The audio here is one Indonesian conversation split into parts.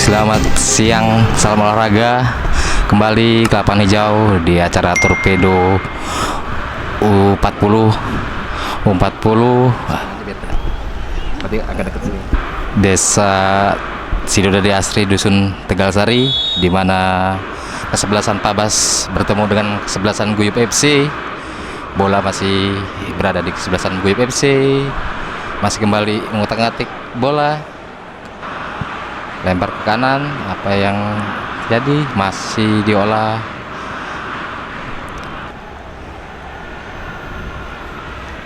Selamat siang, salam olahraga. Kembali ke lapangan hijau di acara Torpedo U40 berarti agak dekat sini. Desa Sidodadi Asri, Dusun Tegalsari, di mana kesebelasan Pabas bertemu dengan kesebelasan Guyup FC. Bola masih berada di kesebelasan Guyup FC. Masih kembali mengutak-ngatik bola, lempar ke kanan. Apa yang jadi masih diolah,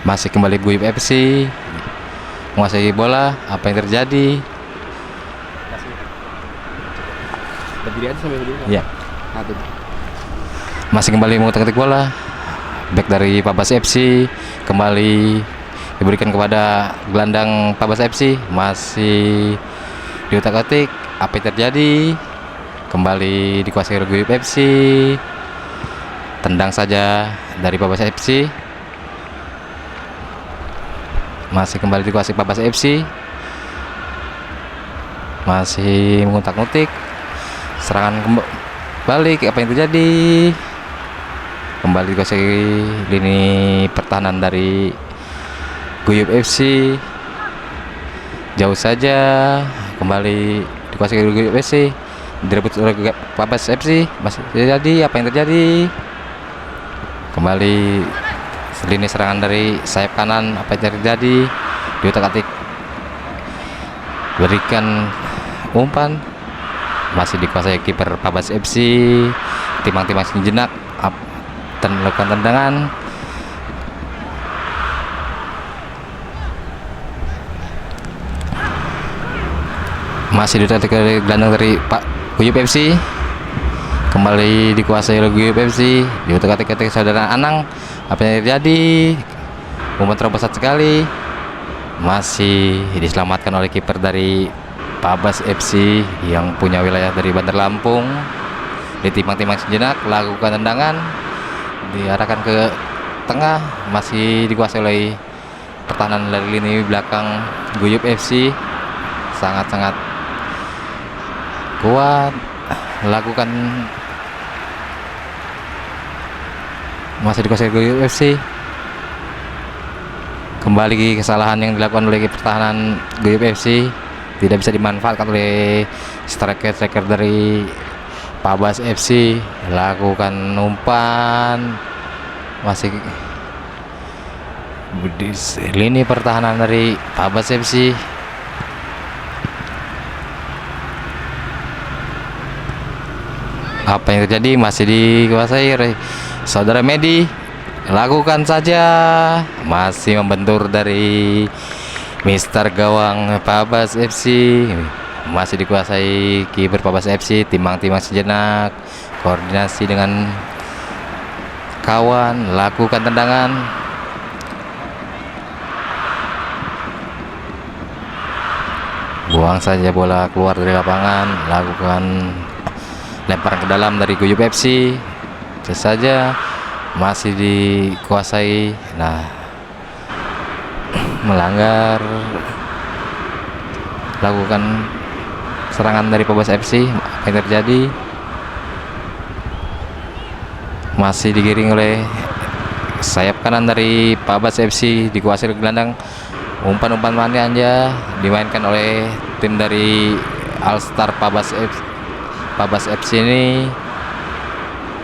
masih kembali Guyup FC menguasai bola. Apa yang terjadi? Berdiri aja sampai berdiri. Ya, masih kembali mengutak-ngatik bola. Back dari Pabas FC kembali diberikan kepada gelandang Pabas FC, masih diutak-atik. Apa yang terjadi? Kembali dikuasai oleh Guyup FC. Tendang saja dari Pabas FC, masih kembali dikuasai Pabas FC, masih mengutak-ngutik. Serangan balik. Apa yang terjadi? Kembali dikuasai lini pertahanan dari Guyup FC. Jauh saja, kembali dikuasai Guyup FC, direbut oleh Pabas FC. Masih terjadi. Apa yang terjadi? Kembali lini serangan dari sayap kanan. Apa yang terjadi? Diutak-atik, berikan umpan, masih dikuasai kiper Pabas FC. Timang-timang sejenak dan melakukan tendangan. Masih ditarik oleh gelandang dari Pak Guyup FC. Kembali dikuasai oleh Guyup FC, diutak-atik saudara Anang. Apa yang terjadi? Umpan terobosan sekali, masih diselamatkan oleh kiper dari Pabas FC yang punya wilayah dari Bandar Lampung. Ditimang-timang sejenak, lakukan tendangan, diarahkan ke tengah. Masih dikuasai oleh pertahanan dari lini belakang Guyup FC, sangat-sangat kuat. Lakukan, masih dikuasai Guyup FC. Kembali kesalahan yang dilakukan oleh pertahanan Guyup FC tidak bisa dimanfaatkan oleh striker dari Pabas FC. Lakukan umpan, masih di lini pertahanan dari Pabas FC. Apa yang terjadi? Masih dikuasai oleh saudara Medi. Lakukan saja, masih membentur dari Mister Gawang Pabas FC. Masih dikuasai kiper Pabas FC. Timang-timang sejenak, koordinasi dengan kawan, lakukan tendangan. Buang saja bola keluar dari lapangan. Lakukan lempar ke dalam dari Guyup FC. Itu saja, masih dikuasai. Nah, melanggar. Lakukan serangan dari Pabas FC. Apa yang terjadi? Masih digiring oleh sayap kanan dari Pabas FC, dikuasai gelandang. Umpan-umpan mana aja dimainkan oleh tim dari All Star Pabas FC ini.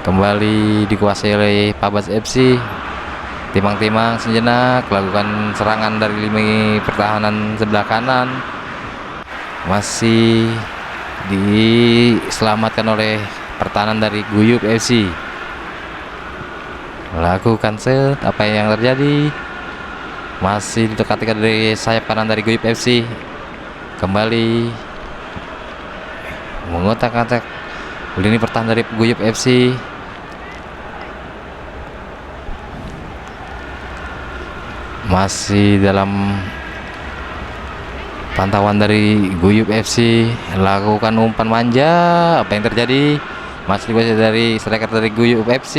Kembali dikuasai oleh Pabas FC. Timang-timang sejenak, lakukan serangan dari lini pertahanan sebelah kanan. Masih diselamatkan oleh pertahanan dari Guyup FC. Lakukan set. Apa yang terjadi? Masih ditekan dari sayap kanan dari Guyup FC. Kembali mengotak-atik lini pertahanan dari Guyup FC. Masih dalam pantauan dari Guyup FC. Lakukan umpan manja. Apa yang terjadi? Masih dikuasai dari striker dari Guyup FC.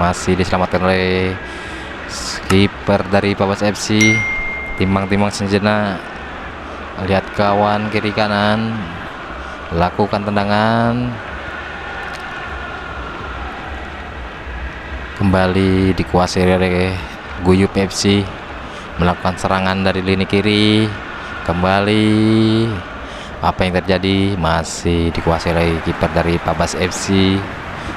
Masih diselamatkan oleh kiper dari Pabas FC. Timang-timang sejenak, lihat kawan kiri kanan, lakukan tendangan. Kembali dikuasai oleh Guyup FC, melakukan serangan dari lini kiri. Kembali, apa yang terjadi? Masih dikuasai oleh kiper dari Pabas FC.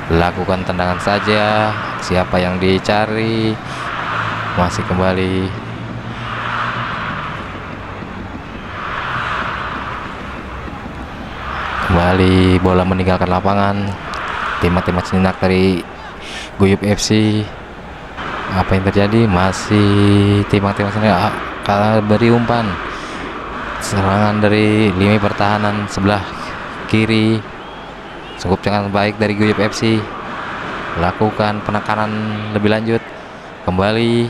Lakukan tendangan saja, siapa yang dicari? Masih kembali. Kembali bola meninggalkan lapangan. Timah-timah sejenak dari Guyup FC. Apa yang terjadi? Masih timang-timang sejenak kalah beri umpan. Serangan dari lini pertahanan sebelah kiri cukup sangat baik dari Guyup FC. Lakukan penekanan lebih lanjut. Kembali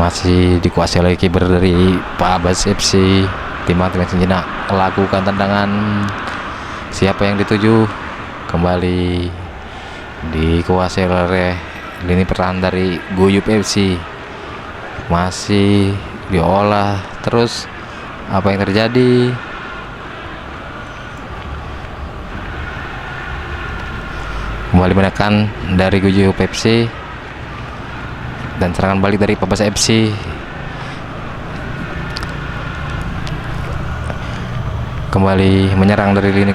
masih dikuasai oleh kiper dari Pabas FC. Timang-timang sejenak lakukan tendangan, siapa yang dituju? Kembali dikuasai oleh lini pertahanan dari Guyup FC. Masih diolah terus, apa yang terjadi? Kembali menekan dari Guyup FC dan serangan balik dari Pabas FC. Kembali menyerang dari lini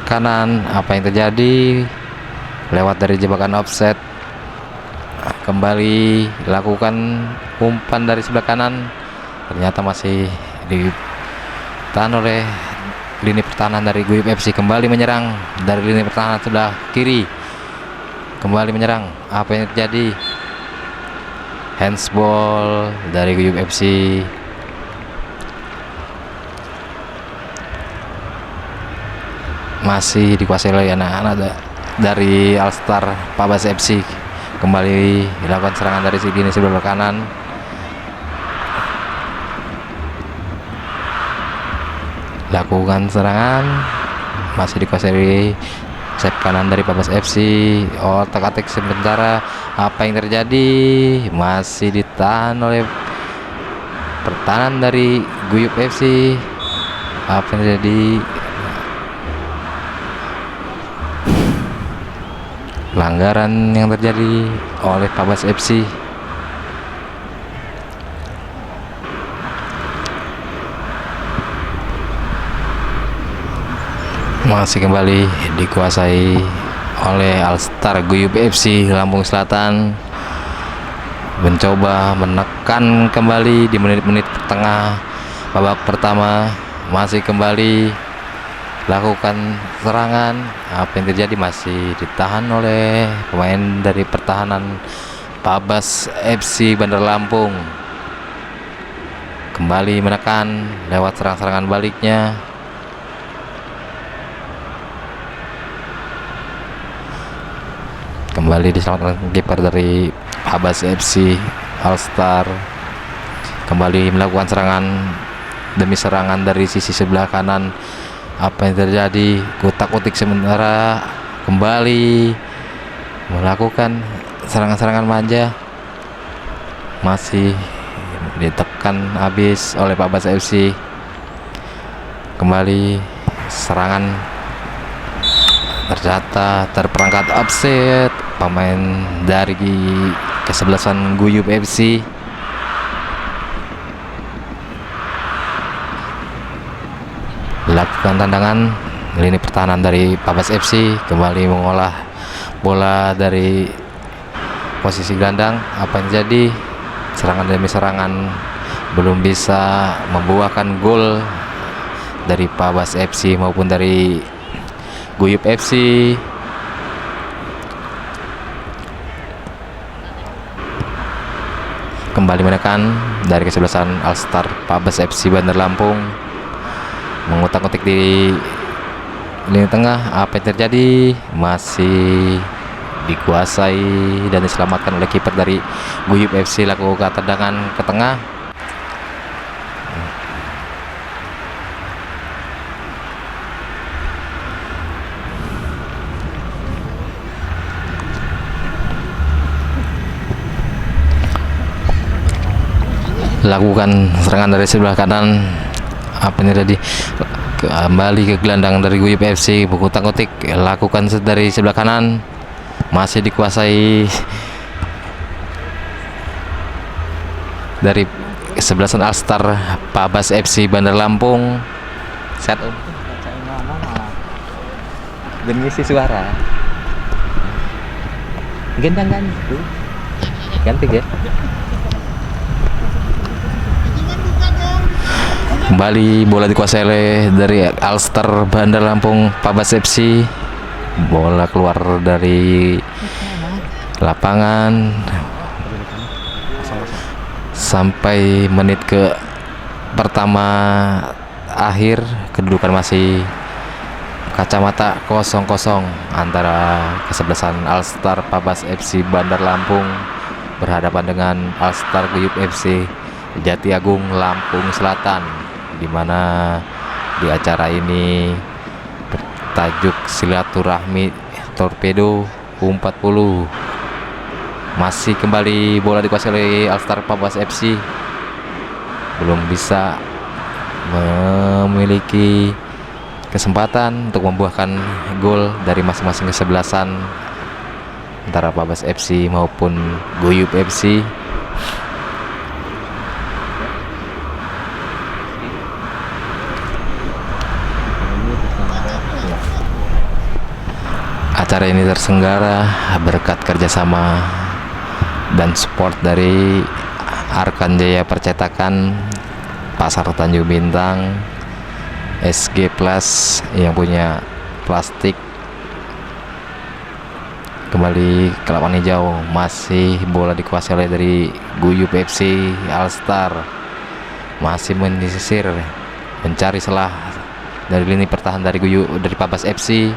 kanan, apa yang terjadi? Lewat dari jebakan offset. Kembali lakukan umpan dari sebelah kanan, ternyata masih ditahan oleh lini pertahanan dari Guyup FC. Kembali menyerang dari lini pertahanan sebelah kiri. Kembali menyerang, apa yang terjadi? Handsball dari Guyup FC. Masih dikuasai oleh anak-anak dari Alstar Pabas FC. Kembali dilakukan serangan dari sini sebelah kanan. Lakukan serangan, masih dikuasai sayap kanan dari Pabas FC. Otak-atik sementara, apa yang terjadi? Masih ditahan oleh pertahanan dari Guyup FC. Apa yang terjadi? Pelanggaran yang terjadi oleh Pabas FC. Masih kembali dikuasai oleh Alstar Guyup FC Lampung Selatan. Mencoba menekan kembali di menit-menit tengah babak pertama. Masih kembali lakukan serangan, apa yang terjadi? Masih ditahan oleh pemain dari pertahanan Pabas FC Bandar Lampung. Kembali menekan lewat serang-serangan baliknya. Kembali diselamatkan kiper dari Pabas FC Alstar. Kembali melakukan serangan demi serangan dari sisi sebelah kanan. Apa yang terjadi? Kutak-kutik sementara, kembali melakukan serangan-serangan manja. Masih ditekan habis oleh Pabas FC. Kembali serangan, ternyata terperangkap offset pemain dari kesebelasan Guyup FC. Lakukan tendangan lini pertahanan dari Pabas FC. Kembali mengolah bola dari posisi gelandang. Apa yang jadi? Serangan demi serangan belum bisa membuahkan gol dari Pabas FC maupun dari Guyup FC. Kembali menekan dari kesebelasan Alstar Pabas FC Bandar Lampung. Mengutak-utik di lini tengah, apa yang terjadi? Masih dikuasai dan diselamatkan oleh kiper dari Guyup FC. Lakukan tendangan ke tengah. lakukan serangan dari sebelah kanan. Apa ini tadi, kembali ke gelandang dari Guyup FC, mengutak-utik, lakukan dari sebelah kanan, masih dikuasai dari kesebelasan Alstar Pabas FC Bandar Lampung. Set dan ngisi suara ganti ya. Kembali bola dikuasai oleh dari Alstar Bandar Lampung Pabas FC. Bola keluar dari lapangan sampai menit ke pertama akhir, kedudukan masih kacamata 0-0 antara kesebelasan Alstar Pabas FC Bandar Lampung berhadapan dengan Alstar Guyup FC Jati Agung Lampung Selatan, di mana di acara ini bertajuk Silaturahmi Torpedo U40. Masih kembali bola dikuasai oleh Alstar Pabas FC, belum bisa memiliki kesempatan untuk membuahkan gol dari masing-masing kesebelasan antara Pabas FC maupun Guyup FC. Acara ini terselenggara berkat kerjasama dan support dari Arkan Jaya Percetakan, Pasar Tanjung Bintang, SG Plus yang punya plastik. Kembali ke lapangan hijau, masih bola dikuasai oleh dari Guyup FC. Alstar masih menyisir, mencari celah dari lini pertahanan dari dari Pabas FC.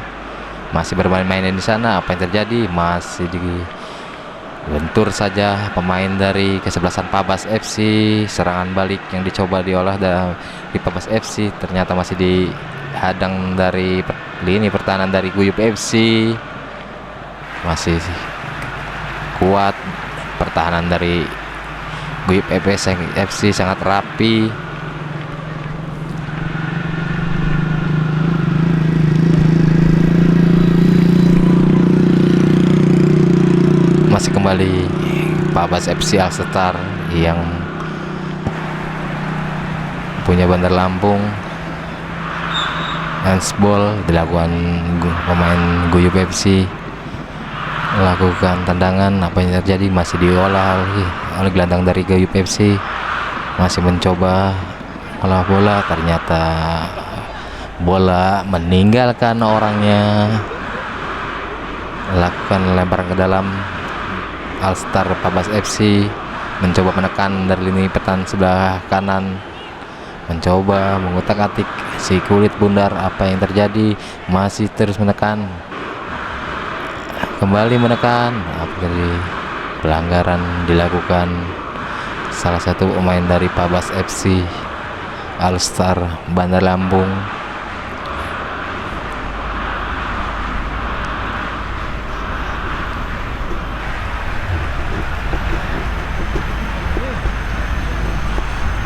Masih bermain-main di sana. Apa yang terjadi? Masih dibentur saja pemain dari kesebelasan Pabas FC. Serangan balik yang dicoba diolah di Pabas FC ternyata masih dihadang dari lini pertahanan dari Guyup FC. Masih kuat pertahanan dari Guyup FC, sangat rapi. Masih kembali Pabas FC Alstar yang punya Bandar Lampung. Handsball dilakukan pemain Guyup FC, melakukan tendangan. Apa yang terjadi? Masih diolah oleh gelandang dari Guyup FC, masih mencoba olah bola, ternyata bola meninggalkan orangnya. Lakukan lemparan ke dalam. Alstar Pabas FC mencoba menekan dari lini pertahanan sebelah kanan, mencoba mengutak-atik si kulit bundar. Apa yang terjadi? Masih terus menekan, kembali menekan. Jadi pelanggaran dilakukan salah satu pemain dari Pabas FC Alstar Bandar Lampung.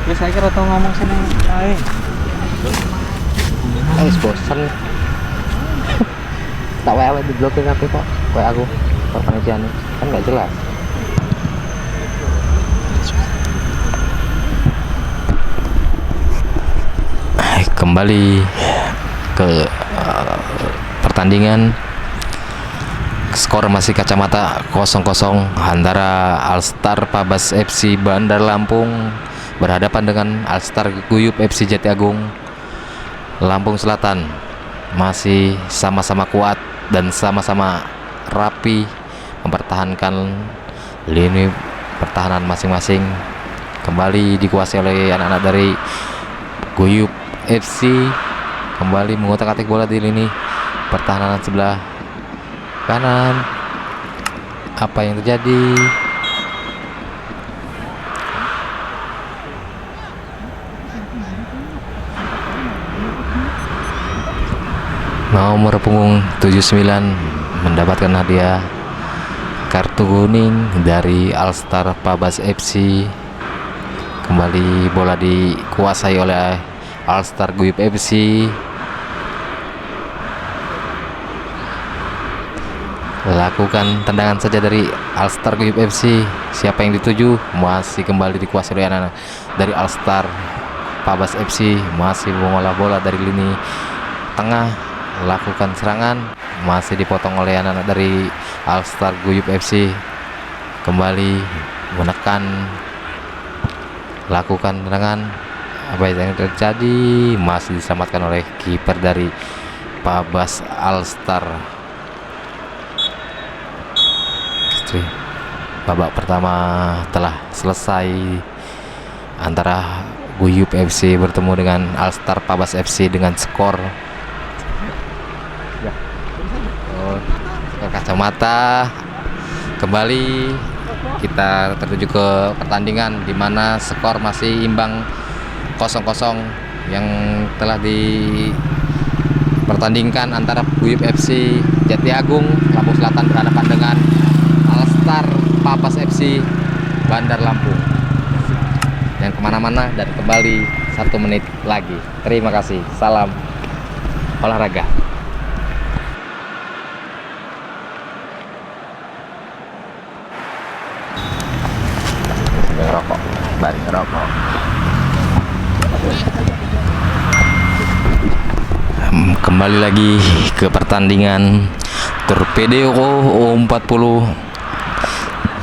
Ya saya kira tau ngomong sini. Bosan. Tak WA diblokir tapi kok kayak aku perpanitian kan nggak jelas. Kembali ke pertandingan, skor masih kacamata 0-0 antara Alstar Pabas FC Bandar Lampung berhadapan dengan Alstar Guyup FC Jati Agung Lampung Selatan. Masih sama-sama kuat dan sama-sama rapi mempertahankan lini pertahanan masing-masing. Kembali dikuasai oleh anak-anak dari Guyup FC, kembali mengutak-atik bola di lini pertahanan sebelah kanan. Apa yang terjadi? Nomor punggung 79 mendapatkan hadiah kartu kuning dari Alstar Pabas FC. Kembali bola dikuasai oleh Alstar Guyup FC. Lakukan tendangan saja dari Alstar Guyup FC. Siapa yang dituju? Masih kembali dikuasai oleh anak dari Alstar Pabas FC. Masih mengolah bola dari lini tengah. Lakukan serangan. Masih dipotong oleh anak dari Alstar Guyup FC. Kembali menekan. Lakukan tendangan. Apa yang terjadi? Masih diselamatkan oleh kiper dari Pabas Alstar. Babak pertama telah selesai antara Guyup FC bertemu dengan Alstar Pabas FC dengan skor skor kacamata. Kembali kita tertuju ke pertandingan di mana skor masih imbang 0-0 yang telah dipertandingkan antara Guyup FC Jati Agung Lampung Selatan berhadapan dengan Alstar Pabas FC Bandar Lampung. Yang kemana-mana dan kembali 1 menit lagi. Terima kasih. Salam olahraga. Ngerokok, bari ngerokok. Kembali lagi ke pertandingan Torpedo 40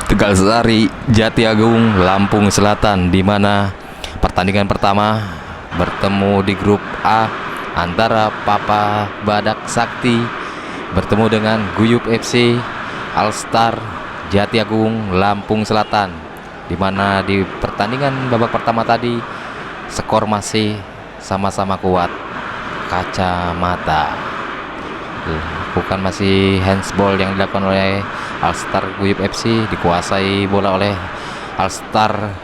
Tegal Sari Jati Agung Lampung Selatan, di mana pertandingan pertama bertemu di grup A antara Papa Badak Sakti bertemu dengan Guyup FC Alstar Jati Agung Lampung Selatan, di mana di pertandingan babak pertama tadi skor masih sama-sama kuat kacamata. Bukan masih handsball yang dilakukan oleh Alstar Guyup FC, dikuasai bola oleh Alstar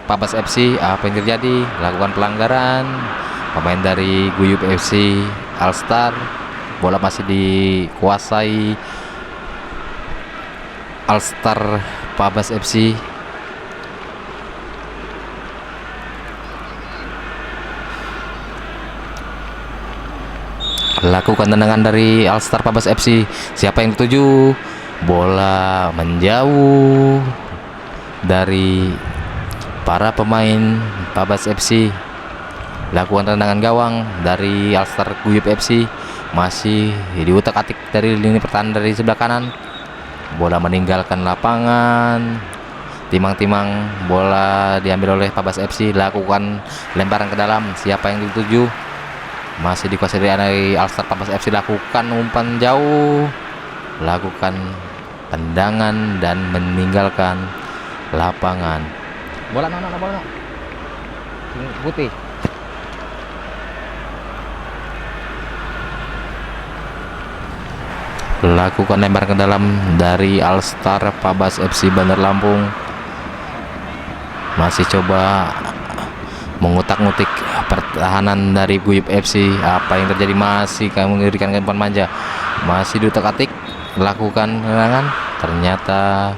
Pabas FC. Apa yang terjadi? Lakukan pelanggaran pemain dari Guyup FC Alstar. Bola masih dikuasai Alstar Pabas FC. Lakukan tendangan dari Alstar Pabas FC. Siapa yang dituju? Bola menjauh dari para pemain Pabas FC. Lakukan tendangan gawang dari Alstar Guyup FC. Masih diutak-atik dari lini pertahanan dari sebelah kanan. Bola meninggalkan lapangan. Timang-timang bola diambil oleh Pabas FC. Lakukan lemparan ke dalam. Siapa yang dituju? Masih dikuasai dari Alstar Pabas FC. Lakukan umpan jauh. Lakukan tendangan dan meninggalkan lapangan. Bola bola putih. Lakukan lempar ke dalam dari Alstar Pabas FC Bandar Lampung. Masih coba mengutak-ngutik pertahanan dari Guyup FC. Apa yang terjadi? Masih kamu memberikan umpan manja. Masih diutak-atik. Lakukan serangan. Ternyata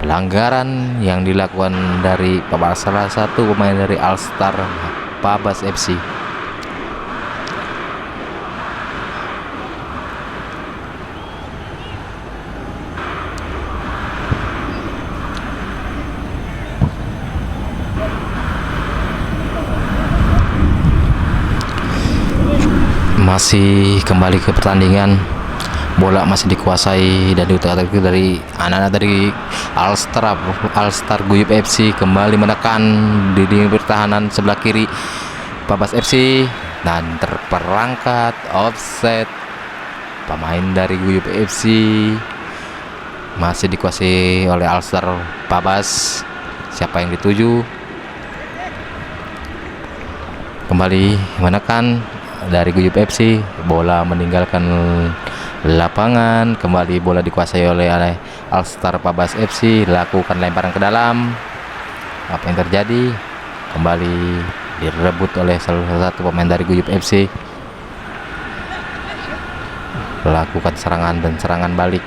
pelanggaran yang dilakukan dari salah satu pemain dari Alstar Pabas FC. Masih kembali ke pertandingan. Bola masih dikuasai dan diutak-atik dari anak-anak dari Alstar Guyup FC. Kembali menekan di lini pertahanan sebelah kiri Pabas FC dan terperangkat offset pemain dari Guyup FC. Masih dikuasai oleh Alstar Pabas. Siapa yang dituju? Kembali menekan dari Guyup FC. Bola meninggalkan lapangan. Kembali bola dikuasai oleh Alstar Pabas FC. Lakukan lemparan ke dalam. Apa yang terjadi? Kembali direbut oleh salah satu pemain dari Guyup FC. Lakukan serangan dan serangan balik.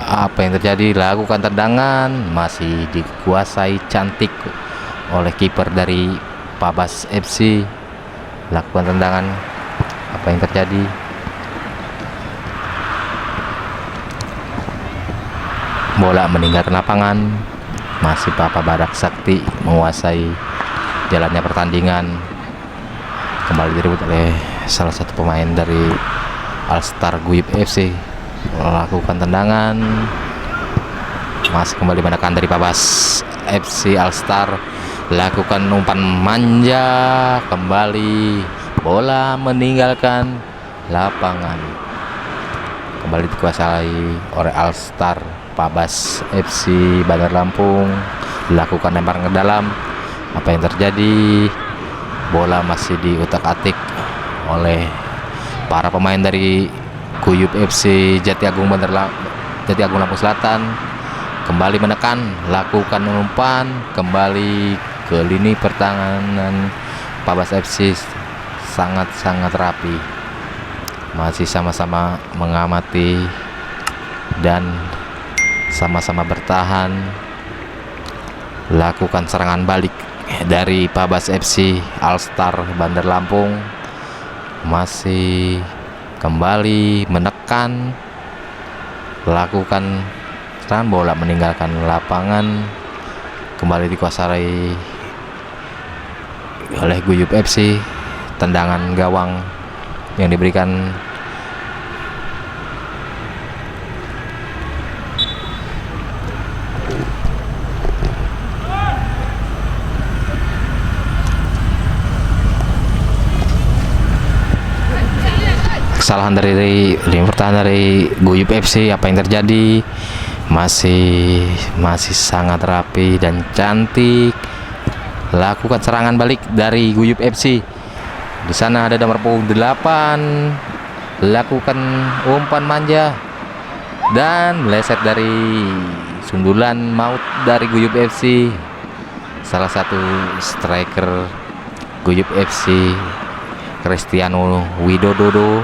Apa yang terjadi? Lakukan tendangan. Masih dikuasai cantik oleh kiper dari Pabas FC. Lakukan tendangan, apa yang terjadi? Bola meninggalkan lapangan. Masih Papa Badak Sakti menguasai jalannya pertandingan. Kembali direbut oleh salah satu pemain dari Alstar Guyup FC. Melakukan tendangan, masih kembali menekan dari Pabas FC Alstar. Lakukan umpan manja, kembali bola meninggalkan lapangan. Kembali dikuasai oleh Alstar Pabas FC Bandar Lampung. Dilakukan lempar ke dalam, apa yang terjadi? Bola masih diutak-atik oleh para pemain dari Guyup FC Jati Agung Lampung Selatan. Kembali menekan, lakukan umpan, kembali ke lini pertahanan. Pabas FC sangat-sangat rapi, masih sama-sama mengamati dan sama-sama bertahan. Lakukan serangan balik dari Pabas FC Alstar Bandar Lampung, masih kembali menekan, lakukan serangan, bola meninggalkan lapangan. Kembali dikuasai oleh Guyup FC. Tendangan gawang yang diberikan kesalahan dari lini pertahanan dari Guyup FC. Apa yang terjadi? Masih sangat rapi dan cantik. Lakukan serangan balik dari Guyup FC. Di sana ada nomor punggung 8. Lakukan umpan manja dan meleset dari sundulan maut dari Guyup FC. Salah satu striker Guyup FC, Cristiano Widodo,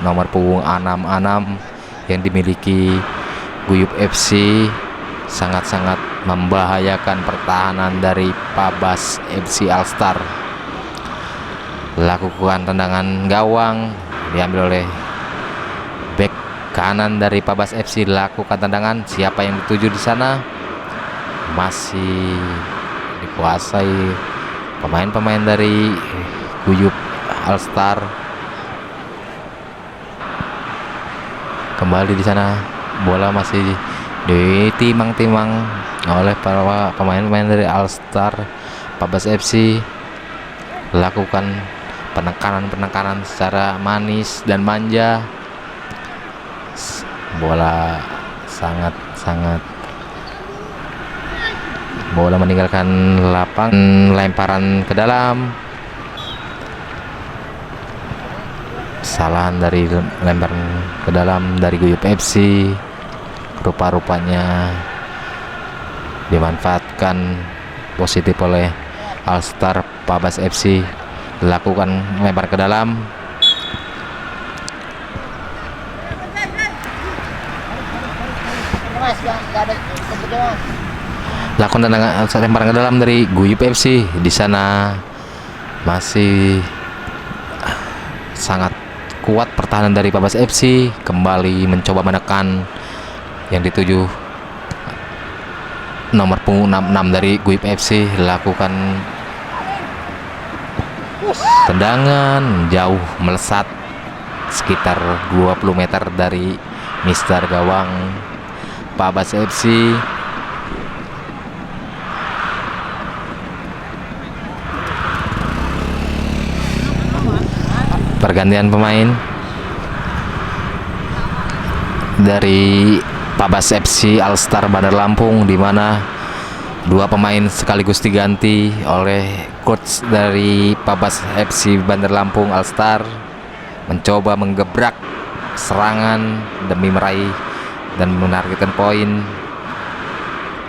nomor punggung 66 yang dimiliki Guyup FC, sangat-sangat membahayakan pertahanan dari Pabas FC Alstar. Lakukan tendangan gawang, diambil oleh bek kanan dari Pabas FC. Lakukan tendangan, siapa yang dituju di sana? Masih dikuasai pemain-pemain dari Guyup Alstar. Kembali di sana, bola masih ditimang-timang oleh para pemain-pemain dari Alstar Pabas FC. Lakukan penekanan secara manis dan manja. Bola bola meninggalkan lapangan, lemparan ke dalam. Kesalahan dari lemparan ke dalam dari Guyup FC. Rupa-rupanya dimanfaatkan positif oleh Alstar Pabas FC. Lakukan lempar ke dalam. Lakukan tendangan lemparan ke dalam dari Guyup FC. Di sana masih sangat kuat pertahanan dari Pabas FC. Kembali mencoba menekan yang dituju nomor punggung 66 dari Guyup FC. Lakukan tendangan jauh, melesat sekitar 20 meter dari mister gawang Pabas FC. Pergantian pemain dari Pabas FC Alstar Bandar Lampung, di mana dua pemain sekaligus diganti oleh coach dari Pabas FC Bandar Lampung Alstar, mencoba menggebrak serangan demi meraih dan menargetkan poin,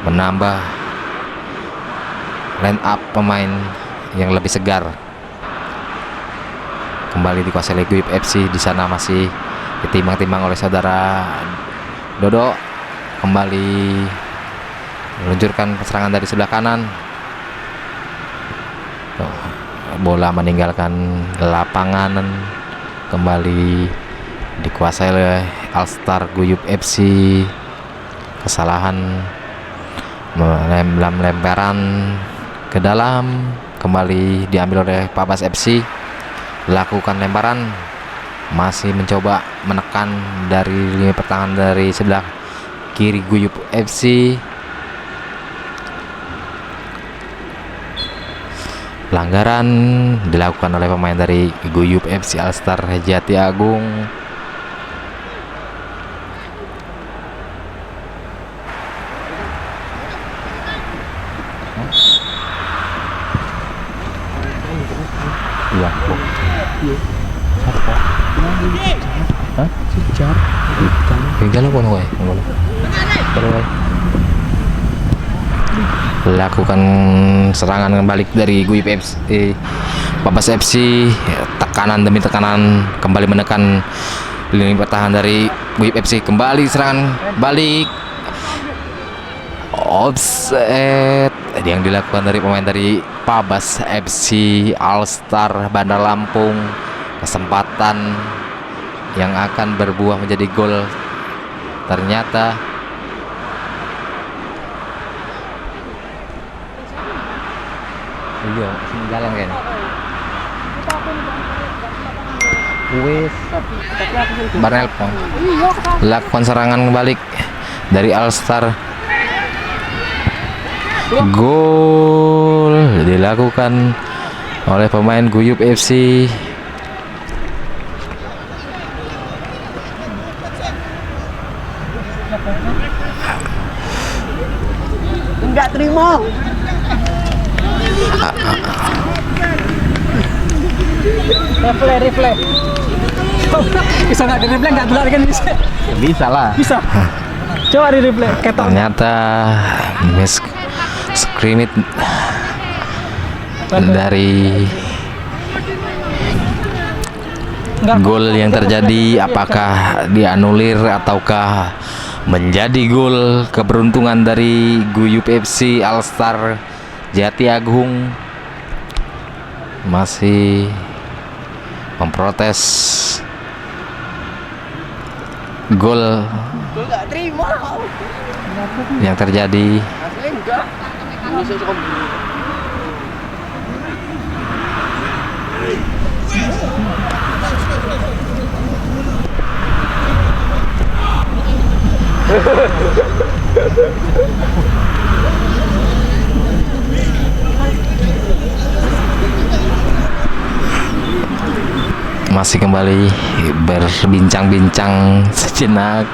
menambah line up pemain yang lebih segar. Kembali dikuasai oleh Guyup FC. Di sana masih ditimang-timang oleh saudara Dodo. Kembali meluncurkan serangan dari sebelah kanan. Bola meninggalkan lapangan, kembali dikuasai oleh Alstar Guyup FC. Kesalahan lemparan ke dalam, kembali diambil oleh Pabas FC. Lakukan lemparan, masih mencoba menekan dari lini pertahanan dari sebelah kiri Guyup FC. Pelanggaran dilakukan oleh pemain dari Guyup FC Alstar Jati Agung. Iya. Hah? Sejar. Tinggal apa nih? Lakukan serangan balik dari Guyup FC. Pabas FC tekanan demi tekanan, kembali menekan lini pertahanan dari Guyup FC. Kembali serangan balik, offset yang dilakukan dari pemain dari Pabas FC Alstar Bandar Lampung. Kesempatan yang akan berbuah menjadi gol ternyata iya sini jalan kayaknya. Wes Barnelpon lakukan serangan balik dari Alstar. Gol dilakukan oleh pemain Guyup FC. Enggak terima. Replay. Bisa nggak di replay? Nggak telat kan bisa? Bisa lah. Bisa. Coba di replay. Ketok. Ternyata miss scrimmage dari gol yang terjadi, apakah dianulir ataukah menjadi gol keberuntungan dari Guyup FC Alstar Jati Agung. Masih memprotes gol yang terjadi. Masih kembali berbincang-bincang sejenak.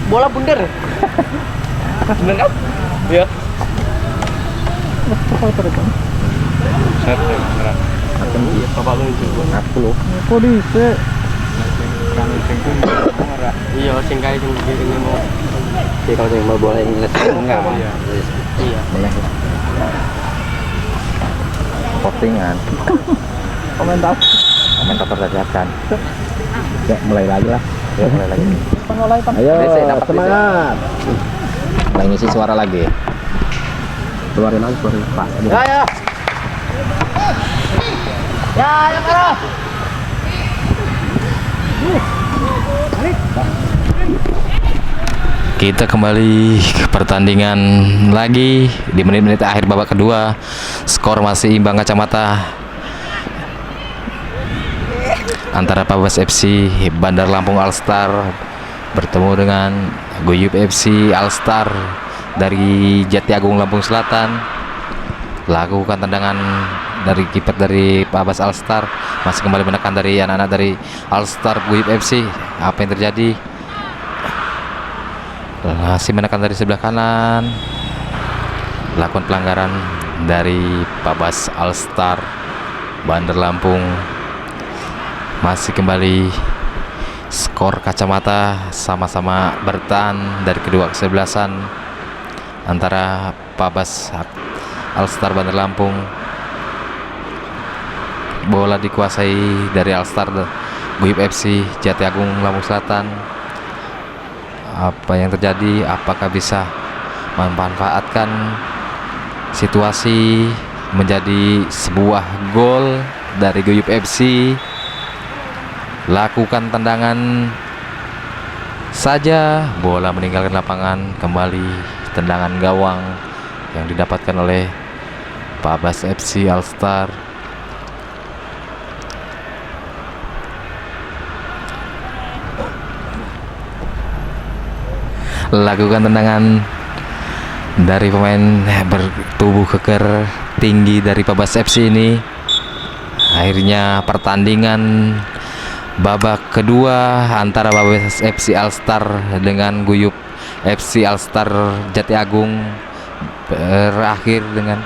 Bola bundar. Bener kan? Iya. Kok bisa? Iya, sing kae sing ini mau. Jadi kalau yang mau bola Inggris enggak. Iya. Boleh. Postingan. Komentator dadakan. Ya, mulai lagi lah. Ya, mulai lagi. Ayo, semangat. Mulai ngisi suara lagi. Keluarin lagi suara Pak. Ya. Ya, Karo. Kita kembali ke pertandingan lagi di menit-menit akhir babak kedua. Skor masih imbang kacamata antara Pabas FC Bandar Lampung Alstar bertemu dengan Guyup FC Alstar dari Jati Agung Lampung Selatan. Lakukan tendangan dari kiper dari Pabas Alstar, masih kembali menekan dari anak-anak dari Alstar Guyup FC. Apa yang terjadi? Masih menekan dari sebelah kanan. Lakukan pelanggaran dari Pabas Alstar. Bandar Lampung. Masih kembali skor kacamata, sama-sama bertahan dari kedua kesebelasan antara Pabas Alstar Bandar Lampung. Bola dikuasai dari Alstar Guyup FC Jati Agung Lampung Selatan. Apa yang terjadi? Apakah bisa memanfaatkan situasi menjadi sebuah gol dari Guyup FC? Lakukan tendangan saja, bola meninggalkan lapangan. Kembali tendangan gawang yang didapatkan oleh Pabas FC Alstar. Lakukan tendangan dari pemain bertubuh keker tinggi dari Pabas FC ini. Akhirnya pertandingan babak kedua antara Pabas FC Alstar dengan Guyup FC Alstar Jati Agung berakhir dengan